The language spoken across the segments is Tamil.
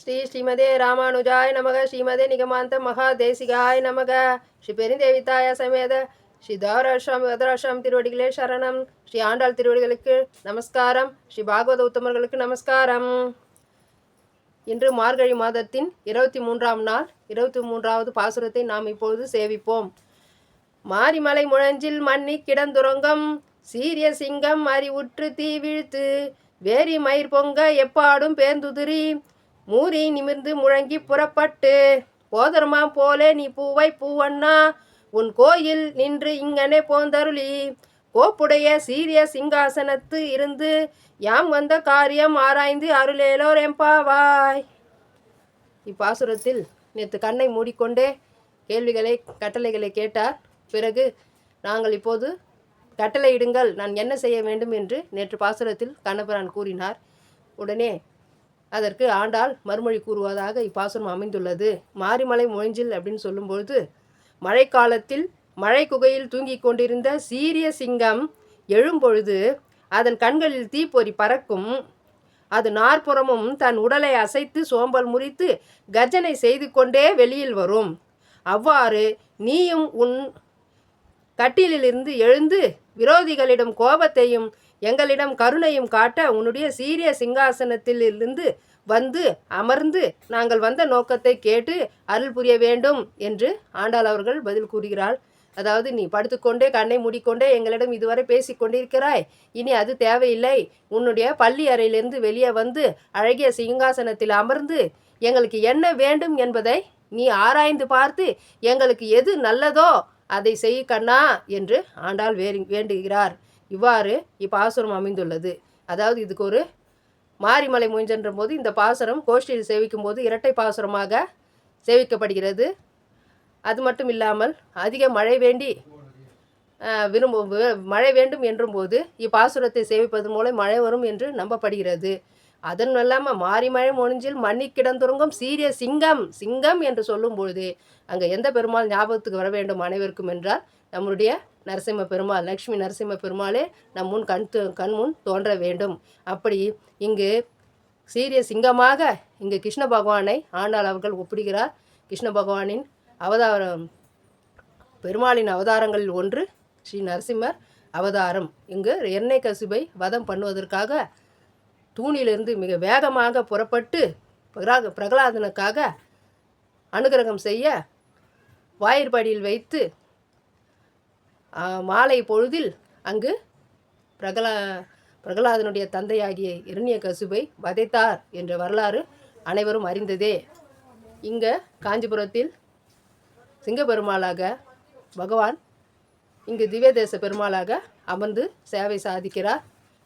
ஸ்ரீமதே ராமானுஜாய நமக. ஸ்ரீமதே நிகமாந்த மகாதேசிகாய நமக. ஸ்ரீ பெருந்தேவித்தாய சமேத ஸ்ரீ தாராஷாம் திருவடிகளே சரணம். ஸ்ரீ ஆண்டாள் திருவடிகளுக்கு நமஸ்காரம். ஸ்ரீ பாகவத உத்தமர்களுக்கு நமஸ்காரம். இன்று மார்கழி மாதத்தின் 23ஆம் நாள் 23வது பாசுரத்தை நாம் இப்பொழுது சேவிப்போம். மாரிமலை முழஞ்சில் மன்னி கிடந்துறங்கம் சீரிய சிங்கம் அறிவுற்று தீ வீழ்த்து வேரி மயிர் பொங்க எப்பாடும் பேர்ந்துதிரி மூறி நிமிர்ந்து முழங்கி புறப்பட்டு போதர்மாம் போலே நீ பூவை பூவண்ணா உன் கோயில் நின்று இங்கனே போந்தருளி கோப்புடைய சீரிய சிங்காசனத்து இருந்து யாம் வந்த காரியம் ஆராய்ந்து அருளேலோர் எம்பாவாய். இப்பாசுரத்தில் நேற்று கண்ணை மூடிக்கொண்டே கேள்விகளை கட்டளைகளை கேட்டார். பிறகு நாங்கள் இப்போது கட்டளையிடுங்கள், நான் என்ன செய்ய வேண்டும் என்று நேற்று பாசுரத்தில் கண்ணபிரான் கூறினார். உடனே அதற்கு ஆண்டாள் மறுமொழி கூறுவதாக இப்பாசுரம் அமைந்துள்ளது. மாரிமலை முழஞ்சில் அப்படின்னு சொல்லும்பொழுது மழைக்காலத்தில் மழை குகையில் தூங்கி கொண்டிருந்த சீரிய சிங்கம் எழும்பொழுது அதன் கண்களில் தீப்பொறி பறக்கும். அது நாற்புறமும் தன் உடலை அசைத்து சோம்பல் முறித்து கர்ஜனை செய்து கொண்டே வெளியில் வரும். அவ்வாறு நீயும் உன் கட்டிலிருந்து எழுந்து விரோதிகளிடம் கோபத்தையும் எங்களிடம் கருணையும் காட்ட உன்னுடைய சீரிய சிங்காசனத்திலிருந்து வந்து அமர்ந்து நாங்கள் வந்த நோக்கத்தை கேட்டு அருள் புரிய வேண்டும் என்று ஆண்டாள் அவர்கள் பதில் கூறுகிறாள். அதாவது, நீ படுத்துக்கொண்டே கண்ணை மூடிக்கொண்டே எங்களிடம் இதுவரை பேசி கொண்டிருக்கிறாய், இனி அது தேவையில்லை. உன்னுடைய பள்ளி அறையிலிருந்து வெளியே வந்து அழகிய சிங்காசனத்தில் அமர்ந்து எங்களுக்கு என்ன வேண்டும் என்பதை நீ ஆராய்ந்து பார்த்து எங்களுக்கு எது நல்லதோ அதை செய் கண்ணா என்று ஆண்டாள் வேண்டுகிறார். இவ்வாறு இப்பாசுரம் அமைந்துள்ளது. அதாவது, இதுக்கு ஒரு மாரிமலை முயன்ற போது இந்த பாசுரம் கோஷ்டியில் சேவிக்கும் போது இரட்டை பாசுரமாக சேவிக்கப்படுகிறது. அது மட்டும் இல்லாமல் அதிக மழை வேண்டி மழை வேண்டும் என்றும் போது இப்பாசுரத்தை சேவிப்பதன் மூலம் மழை வரும் என்று நம்பப்படுகிறது. அதன் இல்லாமல் மாரிமழை முழிஞ்சில் மன்னி கிடந்துறங்கும் சீரிய சிங்கம் என்று சொல்லும் பொழுது அங்கே எந்த பெருமாள் ஞாபகத்துக்கு வர வேண்டும் அனைவருக்கும் என்றால் நம்முடைய நரசிம்ம பெருமாள், லக்ஷ்மி நரசிம்ம பெருமாளே நம் முன் கண் முன் தோன்ற வேண்டும். அப்படி இங்கு சீரிய சிங்கமாக இங்கு கிருஷ்ண பகவானை ஆண்டாள் அவர்கள் ஒப்பிடுகிறார். கிருஷ்ண பகவானின் அவதாரம், பெருமாளின் அவதாரங்களில் ஒன்று ஸ்ரீ நரசிம்மர் அவதாரம். இங்கு ஹிரண்யகசிபை வதம் பண்ணுவதற்காக தூணிலிருந்து மிக வேகமாக புறப்பட்டு பிரகலாதனுக்காக அனுகிரகம் செய்ய வாயிற்படியில் வைத்து மாலை பொழுதில் அங்கு பிரகலாதனுடைய தந்தையாகிய ஹிரண்யகசிபை வதைத்தார் என்ற வரலாறு அனைவரும் அறிந்ததே. இங்கே காஞ்சிபுரத்தில் சிங்கப்பெருமாளாக பகவான் இங்கு திவ்யதேச பெருமாளாக அமர்ந்து சேவை சாதிக்கிறார்.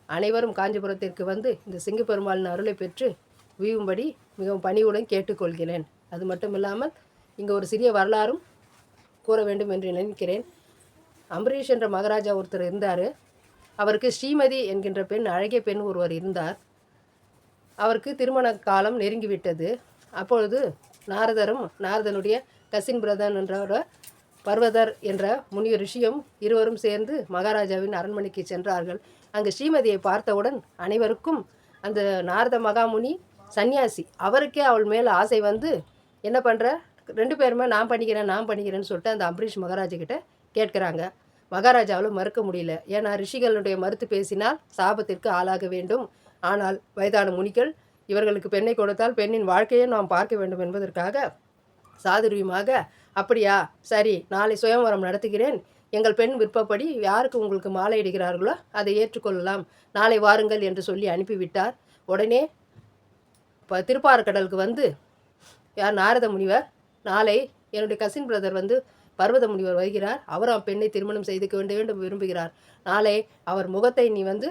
அனைவரும் காஞ்சிபுரத்திற்கு வந்து இந்த சிங்கப்பெருமாளின் அருளை பெற்று உய்யும்படி மிகவும் பணிவுடன் கேட்டுக்கொள்கிறேன். அது மட்டும் இல்லாமல் இங்கே ஒரு சிறிய வரலாறும் கூற வேண்டும் என்று நினைக்கிறேன். அம்பரீஷ் என்ற மகாராஜா ஒருத்தர் இருந்தார். அவருக்கு ஸ்ரீமதி என்கின்ற பெண், அழகிய பெண் ஒருவர் இருந்தார். அவருக்கு திருமண காலம் நெருங்கிவிட்டது. அப்பொழுது நாரதனுடைய கசின் பிரதன் என்ற பர்வதர் என்ற முனிய ரிஷியும் இருவரும் சேர்ந்து மகாராஜாவின் அரண்மனைக்கு சென்றார்கள். அங்கு ஸ்ரீமதியை பார்த்தவுடன் அனைவருக்கும் அந்த நாரத மகாமுனி சன்னியாசி, அவருக்கே அவள் மேல் ஆசை வந்து என்ன பண்ணுற, 2 பேருமே நான் பண்ணிக்கிறேன்னு சொல்லிட்டு அந்த அம்பரீஷ் மகாராஜா கேட்குறாங்க. மகாராஜாவில் மறுக்க முடியல. ஏன்னா ரிஷிகளுடைய மறுத்து பேசினால் சாபத்திற்கு ஆளாக வேண்டும். ஆனால் வயதான முனிகள் இவர்களுக்கு பெண்ணை கொடுத்தால் பெண்ணின் வாழ்க்கையை நாம் பார்க்க வேண்டும் என்பதற்காக சாதுரியமாக, அப்படியா, சரி, நாளை சுயம்வரம் நடத்துகிறேன், எங்கள் பெண் விருப்பப்படி யாருக்கு உங்களுக்கு மாலை இடுகிறார்களோ அதை ஏற்றுக்கொள்ளலாம், நாளை வாருங்கள் என்று சொல்லி அனுப்பிவிட்டார். உடனே திருப்பார்கடலுக்கு வந்து நாரத முனிவர், நாளை என்னுடைய கசின் பிரதர் வந்து பர்வத முனிவர் வருகிறார், அவரும் பெண்ணை திருமணம் செய்து வேண்டும் விரும்புகிறார், நாளை அவர் முகத்தை நீ வந்து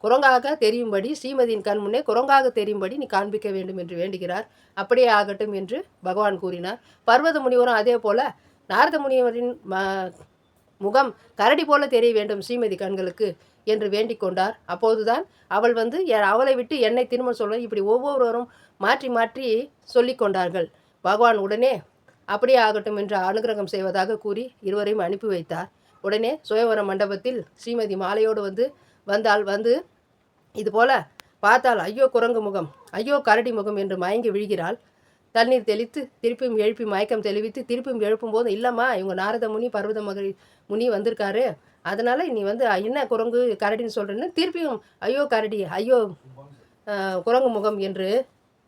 குரங்காக தெரியும்படி, ஸ்ரீமதியின் கண் முன்னே குரங்காக தெரியும்படி நீ காண்பிக்க வேண்டும் என்று வேண்டுகிறார். அப்படியே ஆகட்டும் என்று பகவான் கூறினார். பர்வத முனிவரும் அதே போல நாரத முனிவரின் முகம் கரடி போல தெரிய வேண்டும் ஸ்ரீமதி கண்களுக்கு என்று வேண்டிக் கொண்டார். அப்போதுதான் அவள் வந்து அவளை விட்டு என்னை திருமணம் சொல்ல, இப்படி ஒவ்வொருவரும் மாற்றி மாற்றி சொல்லி கொண்டார்கள். பகவான் உடனே அப்படியே ஆகட்டும் என்று அனுகிரகம் செய்வதாக கூறி இருவரையும் அனுப்பி வைத்தார். உடனே சுயவர மண்டபத்தில் ஸ்ரீமதி மாலையோடு வந்து இதுபோல் பார்த்தால் ஐயோ குரங்கு முகம், ஐயோ கரடி முகம் என்று மயங்கி விழுகிறாள். தண்ணீர் தெளித்து திருப்பியும் எழுப்பி மயக்கம் தெளிவித்து திருப்பியும் எழுப்பும்போது, இல்லைம்மா இவங்க நாரத முனி பர்வத முனி வந்திருக்காரு, அதனால் நீ வந்து என்ன குரங்கு கரடின்னு சொல்கிறேன்னு திருப்பியும் ஐயோ கரடி, ஐயோ குரங்கு முகம் என்று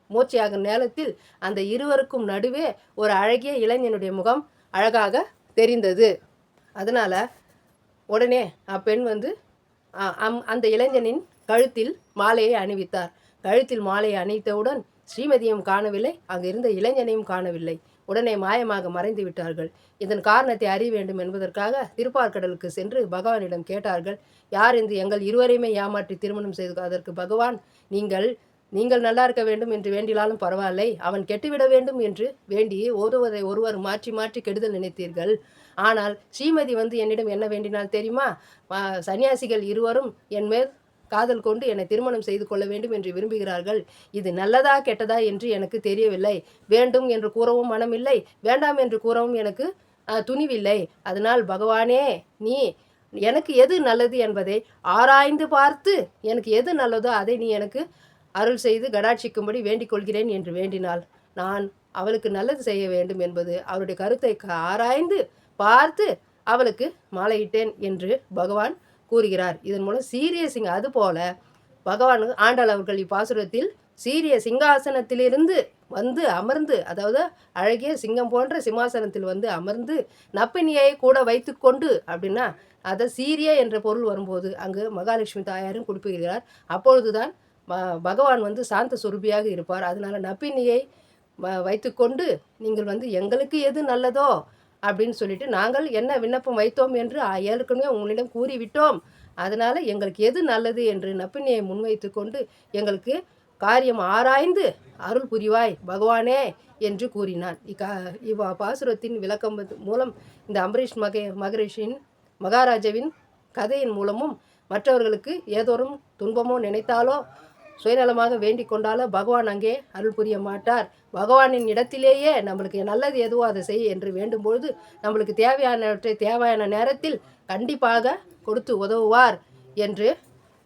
மூச்சையாகும் நேரத்தில் அந்த இருவருக்கும் நடுவே ஒரு அழகிய இளைஞனுடைய முகம் அழகாக தெரிந்தது. அதனால் உடனே அப்பெண் வந்து அந்த இளைஞனின் கழுத்தில் மாலையை அணிவித்தார். கழுத்தில் மாலையை அணிவித்தவுடன் ஸ்ரீமதியும் காணவில்லை, அங்கு இருந்த இளைஞனையும் காணவில்லை. உடனே மாயமாக மறைந்து விட்டார்கள். இதன் காரணத்தை அறிய வேண்டும் என்பதற்காக திருப்பார்கடலுக்கு சென்று பகவானிடம் கேட்டார்கள். யார் என்று எங்கள் இருவரையுமே ஏமாற்றி திருமணம் செய்து, அதற்கு பகவான் நீங்கள் நல்லா இருக்க வேண்டும் என்று வேண்டினாலும் பரவாயில்லை, அவன் கெட்டுவிட வேண்டும் என்று வேண்டி ஓதுவதை ஒருவர் மாற்றி மாற்றி கெடுதல் நினைத்தீர்கள். ஆனால் ஸ்ரீமதி வந்து என்னிடம் என்ன வேண்டினால் தெரியுமா? சன்னியாசிகள் இருவரும் என் மேல் காதல் கொண்டு என்னை திருமணம் செய்து கொள்ள வேண்டும் என்று விரும்புகிறார்கள். இது நல்லதா கெட்டதா என்று எனக்கு தெரியவில்லை. வேண்டும் என்று கூறவும் மனமில்லை, வேண்டாம் என்று கூறவும் எனக்கு துணிவில்லை. அதனால் பகவானே, நீ எனக்கு எது நல்லது என்பதை ஆராய்ந்து பார்த்து எனக்கு எது நல்லதோ அதை நீ எனக்கு அருள் செய்து கடாட்சிக்கும்படி வேண்டிக் கொள்கிறேன் என்று வேண்டினாள். நான் அவளுக்கு நல்லது செய்ய வேண்டும் என்பது அவருடைய கருத்தை ஆராய்ந்து பார்த்து அவளுக்கு மாலையிட்டேன் என்று பகவான் கூறுகிறார். இதன் மூலம் சீரிய அதுபோல பகவான் ஆண்டாள் அவர்கள் இப்பாசுரத்தில் சீரிய சிங்காசனத்திலிருந்து வந்து அமர்ந்து, அதாவது அழகிய சிங்கம் போன்ற சிம்மாசனத்தில் வந்து அமர்ந்து நப்பினியை கூட வைத்து கொண்டு அப்படின்னா அதை சீரிய என்ற பொருள் வரும்போது அங்கு மகாலட்சுமி தாயாரும் குறிப்பிடுகிறார். அப்பொழுதுதான் பகவான் வந்து சாந்த சுரூபியாக இருப்பார். அதனால் நப்பினியை வைத்துக்கொண்டு நீங்கள் வந்து எங்களுக்கு எது நல்லதோ அப்படின்னு சொல்லிட்டு நாங்கள் என்ன விண்ணப்பம் வைத்தோம் என்று ஏற்கனவே உங்களிடம் கூறிவிட்டோம், அதனால் எங்களுக்கு எது நல்லது என்று நப்பினியை முன்வைத்து கொண்டு எங்களுக்கு காரியம் ஆராய்ந்து அருள் புரிவாய் பகவானே என்று கூறினான். பாசுரத்தின் விளக்கம் மூலம் இந்த அம்பரீஷ் மகரிஷியின் மகாராஜாவின் கதையின் மூலமும் மற்றவர்களுக்கு ஏதோறும் துன்பமோ நினைத்தாலோ சுயநலமாக வேண்டிக் கொண்டாலோ பகவான் அங்கே அருள் புரிய மாட்டார். பகவானின் இடத்திலேயே நம்மளுக்கு நல்லது எதுவோ அதை செய் என்று வேண்டும்பொழுது நம்மளுக்கு தேவையானவற்றை தேவையான நேரத்தில் கண்டிப்பாக கொடுத்து உதவுவார் என்று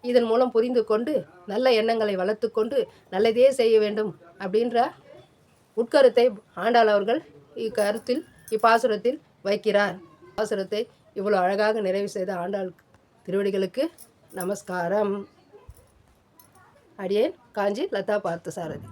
இதன் மூலம் புரிந்து கொண்டு நல்ல எண்ணங்களை வளர்த்து கொண்டு நல்லதே செய்ய வேண்டும் அப்படின்ற உட்கருத்தை ஆண்டாள் அவர்கள் இக்கருத்தில் இப்பாசுரத்தில் வைக்கிறார். பாசுரத்தை இவ்வளோ அழகாக நிறைவு செய்த ஆண்டாள் திருவடிகளுக்கு நமஸ்காரம். அடியேன் காஞ்சி லதா பார்த்தசாரதி.